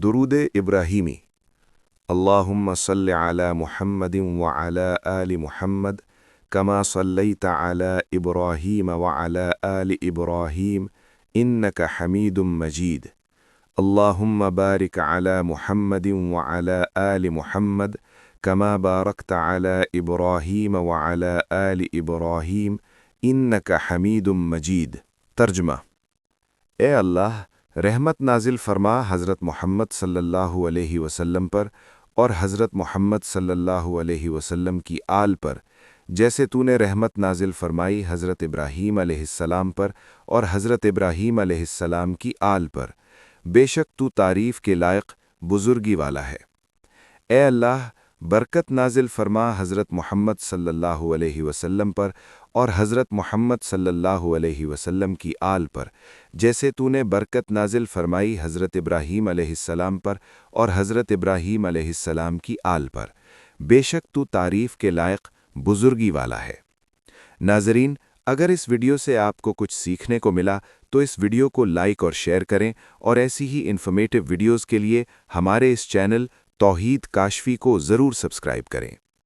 درود ابراہیمی۔ اللہم صلی علی محمد وعلی آل محمد کما صلیت علی ابراہیم وعلی آل ابراہیم انک حمید مجید۔ اللہم بارک علی محمد وعلی آل محمد کما بارکت علی ابراہیم وعلی آل ابراہیم انک حمید مجید۔ ترجمہ: اے اللہ، رحمت نازل فرما حضرت محمد صلی اللہ علیہ وسلم پر اور حضرت محمد صلی اللہ علیہ وسلم کی آل پر، جیسے تو نے رحمت نازل فرمائی حضرت ابراہیم علیہ السلام پر اور حضرت ابراہیم علیہ السلام کی آل پر۔ بے شک تو تعریف کے لائق بزرگی والا ہے۔ اے اللہ، برکت نازل فرما حضرت محمد صلی اللہ علیہ وسلم پر اور حضرت محمد صلی اللہ علیہ وسلم کی آل پر، جیسے تو نے برکت نازل فرمائی حضرت ابراہیم علیہ السلام پر اور حضرت ابراہیم علیہ السلام کی آل پر۔ بے شک تو تعریف کے لائق بزرگی والا ہے۔ ناظرین، اگر اس ویڈیو سے آپ کو کچھ سیکھنے کو ملا تو اس ویڈیو کو لائک اور شیئر کریں، اور ایسی ہی انفارمیٹیو ویڈیوز کے لیے ہمارے اس چینل توحید کاشفی کو ضرور سبسکرائب کریں۔